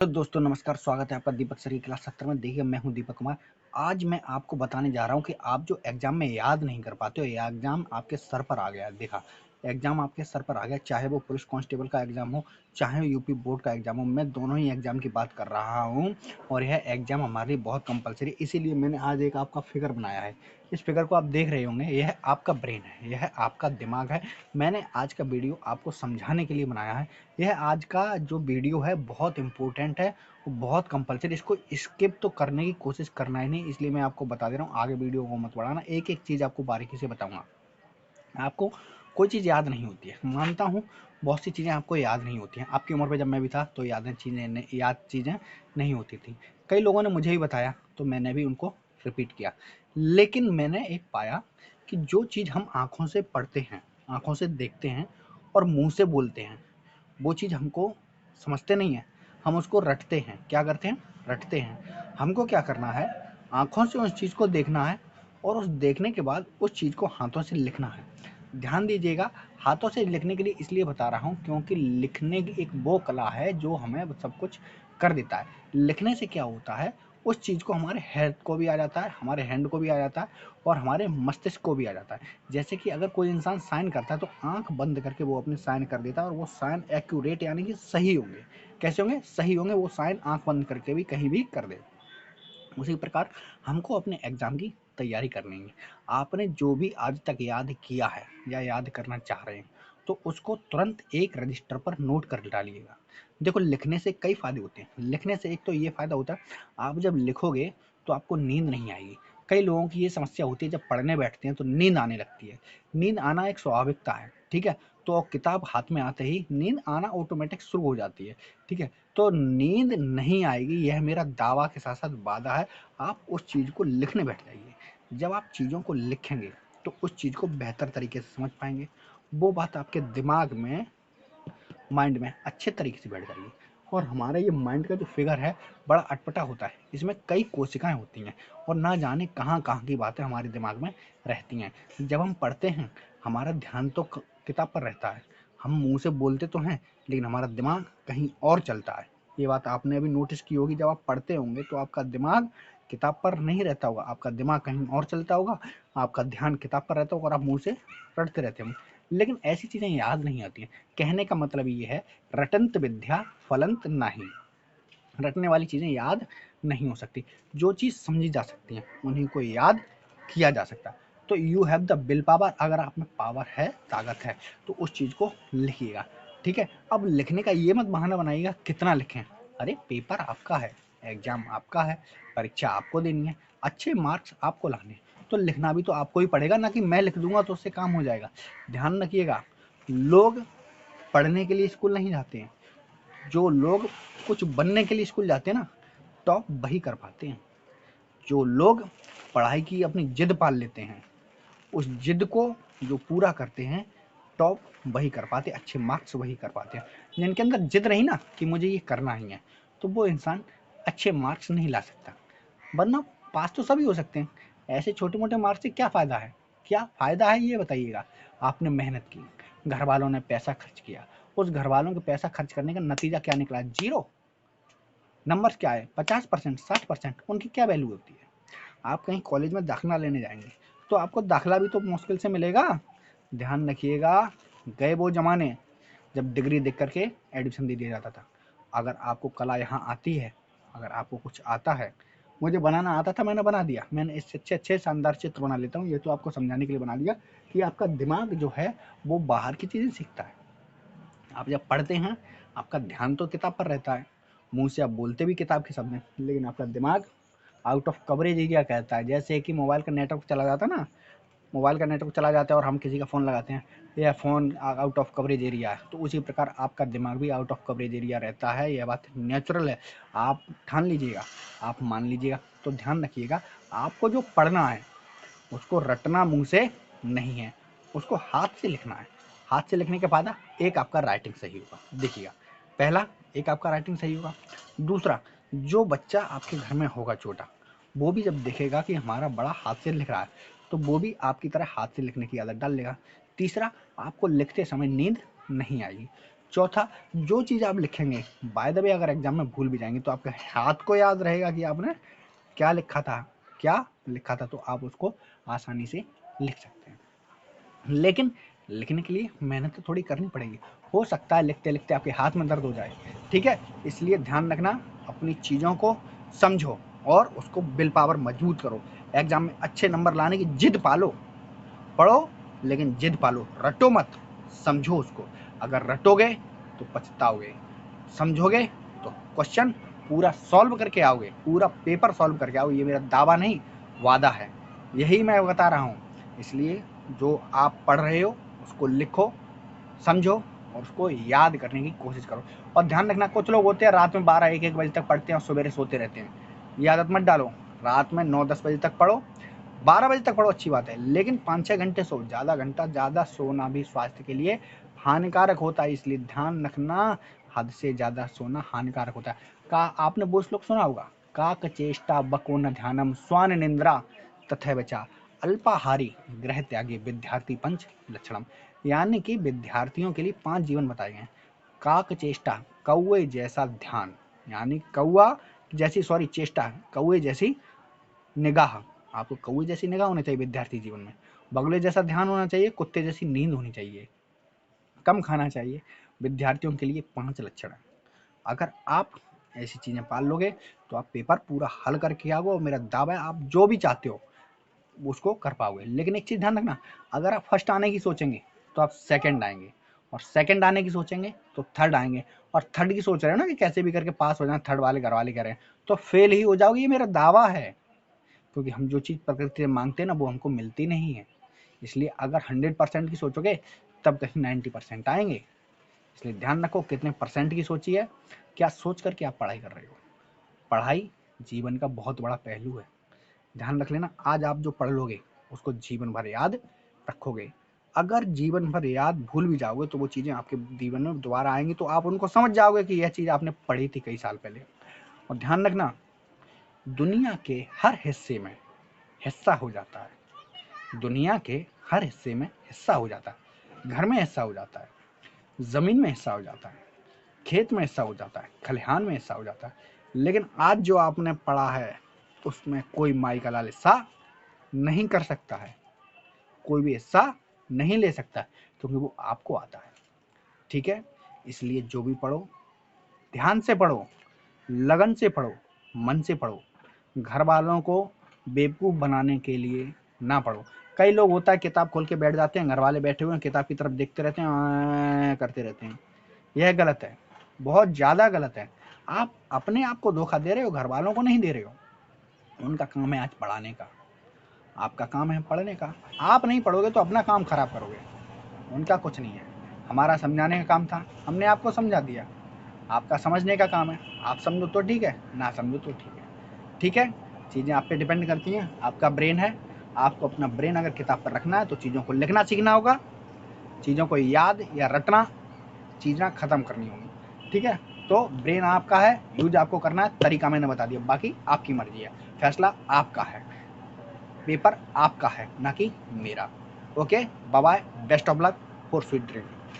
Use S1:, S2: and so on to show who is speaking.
S1: तो दोस्तों नमस्कार, स्वागत है आपका दीपक सर की क्लास 17 में। देखिए मैं हूं दीपक कुमार। आज मैं आपको बताने जा रहा हूं कि आप जो एग्जाम में याद नहीं कर पाते हो, ये एग्जाम आपके सर पर आ गया। देखा, एग्जाम आपके सर पर आ गया, चाहे वो पुलिस कांस्टेबल का एग्जाम हो, चाहे यूपी बोर्ड का एग्जाम हो। मैं दोनों ही एग्जाम की बात कर रहा हूं और यह एग्जाम हमारे लिए बहुत कंपलसरी, इसीलिए मैंने आज एक आपका फिगर बनाया है। इस फिगर को आप देख रहे होंगे, यह आपका ब्रेन है, यह आपका दिमाग है। मैंने आज का वीडियो आपको समझाने के लिए बनाया है। यह आज का जो वीडियो है बहुत इंपॉर्टेंट है, बहुत कंपलसरी। इसको स्किप तो करने की कोशिश करना ही नहीं, इसलिए मैं आपको बता दे रहा हूँ। आगे वीडियो को मत बढ़ाना, एक एक चीज़ आपको बारीकी से बताऊंगा। आपको कोई चीज़ याद नहीं होती है, मानता हूँ बहुत सी चीज़ें आपको याद नहीं होती हैं। आपकी उम्र पे जब मैं भी था तो याद चीज़ें नहीं होती थी। कई लोगों ने मुझे भी बताया तो मैंने भी उनको रिपीट किया, लेकिन मैंने एक पाया कि जो चीज़ हम आँखों से पढ़ते हैं, आँखों से देखते हैं और मुँह से बोलते हैं, वो चीज़ हमको समझते नहीं है, हम उसको रटते हैं। क्या करते हैं? रटते हैं। हमको क्या करना है, आँखों से उस चीज़ को देखना है और उस देखने के बाद उस चीज़ को हाथों से लिखना है। ध्यान दीजिएगा, हाथों से लिखने के लिए इसलिए बता रहा हूँ क्योंकि लिखने की एक वो कला है जो हमें सब कुछ कर देता है। लिखने से क्या होता है, उस चीज़ को हमारे हेड को भी आ जाता है, हमारे हैंड को भी आ जाता है और हमारे मस्तिष्क को भी आ जाता है। जैसे कि अगर कोई इंसान साइन करता है तो आंख बंद करके वो अपने साइन कर देता है और वो साइन एक्यूरेट यानी कि सही होंगे। कैसे होंगे? सही होंगे। वो साइन आंख बंद करके भी कहीं भी कर दे। उसी प्रकार हमको अपने एग्जाम की तैयारी करनी है। आपने जो भी आज तक याद किया है या याद करना चाह रहे हैं तो उसको तुरंत एक रजिस्टर पर नोट कर डालिएगा। देखो, लिखने से कई फायदे होते हैं। लिखने से एक तो ये फायदा होता है, आप जब लिखोगे तो आपको नींद नहीं आएगी। कई लोगों की ये समस्या होती है, जब पढ़ने बैठते हैं तो नींद आने लगती है। नींद आना एक स्वाभाविकता है, ठीक है। तो किताब हाथ में आते ही नींद आना ऑटोमेटिक शुरू हो जाती है, ठीक है। तो नींद नहीं आएगी, यह मेरा दावा के साथ साथ वादा है। आप उस चीज़ को लिखने बैठ जाइए। जब आप चीज़ों को लिखेंगे तो उस चीज़ को बेहतर तरीके से समझ पाएंगे। वो बात आपके दिमाग में, माइंड में अच्छे तरीके से बैठ जाएगी। और हमारा ये माइंड का जो फिगर है बड़ा अटपटा होता है, इसमें कई कोशिकाएं होती हैं और ना जाने कहाँ कहाँ की बातें हमारे दिमाग में रहती हैं। जब हम पढ़ते हैं हमारा ध्यान तो किताब पर रहता है, हम मुंह से बोलते तो हैं लेकिन हमारा दिमाग कहीं और चलता है। ये बात आपने अभी नोटिस की होगी, जब आप पढ़ते होंगे तो आपका दिमाग किताब पर नहीं रहता होगा, आपका दिमाग कहीं और चलता होगा, आपका ध्यान किताब पर रहता होगा और आप मुंह से पढ़ते रहते होंगे। लेकिन ऐसी चीज़ें याद नहीं आती हैं। कहने का मतलब ये है, रटंत विद्या फलंत नहीं। रटने वाली चीज़ें याद नहीं हो सकती। जो चीज़ समझी जा सकती हैं उन्हीं को याद किया जा सकता है। तो you have the will power, अगर आप में पावर है, ताकत है, तो उस चीज़ को लिखिएगा, ठीक है। अब लिखने का ये मत बहाना बनाइएगा कितना लिखें। अरे पेपर आपका है, एग्जाम आपका है, परीक्षा आपको देनी है, अच्छे मार्क्स आपको लाने हैं, तो लिखना भी तो आपको ही पड़ेगा, ना कि मैं लिख दूंगा तो उससे काम हो जाएगा। ध्यान रखिएगा, लोग पढ़ने के लिए स्कूल नहीं जाते हैं, जो लोग कुछ बनने के लिए स्कूल जाते हैं ना, टॉप वही कर पाते हैं। जो लोग पढ़ाई की अपनी जिद पाल लेते हैं, उस जिद को जो पूरा करते हैं, टॉप वही कर पाते, अच्छे मार्क्स वही कर पाते हैं। जिनके अंदर जिद नहीं ना कि मुझे ये करना ही है, तो वो इंसान अच्छे मार्क्स नहीं ला सकता। वरना पास तो सभी हो सकते हैं। ऐसे छोटे मोटे मार्क्स से क्या फ़ायदा है? क्या फ़ायदा है ये बताइएगा? आपने मेहनत की, घर वालों ने पैसा खर्च किया, उस घर वालों के पैसा खर्च करने का नतीजा क्या निकला? जीरो। नंबर क्या है? 50%, 60%। उनकी क्या वैल्यू होती है? आप कहीं कॉलेज में दाखिला लेने जाएंगे तो आपको दाखिला भी तो मुश्किल से मिलेगा। ध्यान रखिएगा, गए वो जमाने जब डिग्री देख करके एडमिशन दे दिया जाता था। अगर आपको कला यहाँ आती है, अगर आपको कुछ आता है, मुझे बनाना आता था, मैंने बना दिया। मैंने इससे अच्छे अच्छे शानदार चित्र बना लेता हूँ। ये तो आपको समझाने के लिए बना दिया कि आपका दिमाग जो है वो बाहर की चीज़ें सीखता है। आप जब पढ़ते हैं आपका ध्यान तो किताब पर रहता है, मुंह से आप बोलते भी किताब के शब्द हैं, लेकिन आपका दिमाग आउट ऑफ कवरेज एरिया कहता है। जैसे कि मोबाइल का नेटवर्क चला जाता है ना, मोबाइल का नेटवर्क चला जाता है और हम किसी का फ़ोन लगाते हैं, यह phone out of coverage area है, तो उसी प्रकार आपका दिमाग भी आउट ऑफ कवरेज एरिया रहता है। यह बात नेचुरल है, आप ठान लीजिएगा, आप मान लीजिएगा। तो ध्यान रखिएगा, आपको जो पढ़ना है उसको रटना मुंह से नहीं है, उसको हाथ से लिखना है। हाथ से लिखने के फायदा, एक आपका राइटिंग सही होगा। देखिएगा, पहला, एक आपका राइटिंग सही होगा। दूसरा, जो बच्चा आपके घर में होगा छोटा, वो भी जब देखेगा कि हमारा बड़ा हाथ से लिख रहा है तो वो भी आपकी तरह हाथ से लिखने की आदत डाल लेगा। तीसरा, आपको लिखते समय नींद नहीं आएगी। चौथा, जो चीज़ आप लिखेंगे, बाय द वे अगर एग्जाम में भूल भी जाएंगे तो आपके हाथ को याद रहेगा कि आपने क्या लिखा था, क्या लिखा था, तो आप उसको आसानी से लिख सकते हैं। लेकिन लिखने के लिए मेहनत तो थोड़ी करनी पड़ेगी। हो सकता है लिखते लिखते आपके हाथ में दर्द हो जाए, ठीक है। इसलिए ध्यान रखना, अपनी चीज़ों को समझो और उसको विल पावर मजबूत करो। एग्जाम में अच्छे नंबर लाने की जिद पालो, पढ़ो लेकिन जिद पालो, रटो मत, समझो उसको। अगर रटोगे तो पछताओगे, समझोगे तो क्वेश्चन पूरा सॉल्व करके आओगे, पूरा पेपर सॉल्व करके आओगे। ये मेरा दावा नहीं, वादा है, यही मैं बता रहा हूँ। इसलिए जो आप पढ़ रहे हो उसको लिखो, समझो और उसको याद करने की कोशिश करो। और ध्यान रखना, कुछ लोग होते हैं रात में 12-1-1 बजे तक पढ़ते हैं और सवेरे सोते रहते हैं। ये आदत मत डालो। रात में 9-10 बजे तक पढ़ो, 12 बजे तक पढ़ो, अच्छी बात है, लेकिन 5-6 घंटे सो। ज़्यादा सोना भी स्वास्थ्य के लिए हानिकारक होता है, इसलिए ध्यान रखना, हद से ज़्यादा सोना हानिकारक होता है। का आपने वो श्लोक सुना होगा, काक चेष्टा बको न ध्यानम स्वान निंद्रा तथा बचा अल्पाहारी ग्रह त्यागी विद्यार्थी पंच लक्षणम। यानी कि विद्यार्थियों के लिए 5 जीवन बताए गए हैं। काक चेष्टा, कौवे जैसा ध्यान, यानी कौवा जैसी, सॉरी चेष्टा, कौवे जैसी निगाह, आपको कौवे जैसी निगाह होनी चाहिए विद्यार्थी जीवन में। बगुले जैसा ध्यान होना चाहिए, कुत्ते जैसी नींद होनी चाहिए, कम खाना चाहिए। विद्यार्थियों के लिए 5 लक्षण है। अगर आप ऐसी चीजें पाल लोगे तो आप पेपर पूरा हल करके आओगे और मेरा दावा है आप जो भी चाहते हो उसको कर पाओगे। लेकिन एक चीज ध्यान रखना, अगर आप फर्स्ट आने की सोचेंगे तो आप सेकंड आएंगे, और सेकंड आने की सोचेंगे तो थर्ड आएंगे, और थर्ड की सोच रहे हो ना कि कैसे भी करके पास हो जाए, थर्ड वाले घर वाले कह रहे हैं, तो फेल ही हो जाओगे, ये मेरा दावा है। क्योंकि हम जो चीज़ प्रकृति से मांगते हैं ना वो हमको मिलती नहीं है। इसलिए अगर 100% की सोचोगे तब कहीं 90% आएंगे। इसलिए ध्यान रखो कितने परसेंट की सोची है, क्या सोच करके आप पढ़ाई कर रहे हो। पढ़ाई जीवन का बहुत बड़ा पहलू है, ध्यान रख लेना। आज आप जो पढ़ लोगे उसको जीवन भर याद रखोगे। अगर जीवन भर याद भूल भी जाओगे तो वो चीज़ें आपके जीवन में दोबारा आएंगी तो आप उनको समझ जाओगे कि यह चीज़ आपने पढ़ी थी कई साल पहले। और ध्यान रखना, दुनिया के हर हिस्से में हिस्सा हो जाता है, दुनिया के हर हिस्से में हिस्सा हो जाता है। घर में हिस्सा हो जाता है, जमीन में हिस्सा हो जाता है, खेत में हिस्सा हो जाता है, खलिहान में हिस्सा हो जाता है। लेकिन आज जो आपने पढ़ा है उसमें कोई माई का लाल हिस्सा नहीं कर सकता है, कोई भी हिस्सा नहीं ले सकता है, क्योंकि वो आपको आता है, ठीक है। इसलिए जो भी पढ़ो ध्यान से पढ़ो, लगन से पढ़ो, मन से पढ़ो। घर वालों को बेवकूफ़ बनाने के लिए ना पढ़ो। कई लोग होता है किताब खोल के बैठ जाते हैं, घर वाले बैठे हुए हैं किताब की तरफ देखते रहते हैं, करते रहते हैं। यह गलत है, बहुत ज़्यादा गलत है। आप अपने आप को धोखा दे रहे हो, घर वालों को नहीं दे रहे हो। उनका काम है आज पढ़ाने का, आपका काम है पढ़ने का। आप नहीं पढ़ोगे तो अपना काम खराब करोगे, उनका कुछ नहीं है। हमारा समझाने का काम था, हमने आपको समझा दिया। आपका समझने का काम है, आप समझो तो ठीक है, ना समझो तो ठीक है, ठीक है। चीज़ें आप पे डिपेंड करती हैं, आपका ब्रेन है। आपको अपना ब्रेन अगर किताब पर रखना है तो चीज़ों को लिखना सीखना होगा, चीज़ों को याद या रटना, चीज़ें ख़त्म करनी होंगी, ठीक है। तो ब्रेन आपका है, यूज आपको करना है, तरीका मैंने बता दिया, बाकी आपकी मर्जी है, फैसला आपका है, पेपर आपका है, ना कि मेरा। Okay, bye bye, best of luck for sweet dream.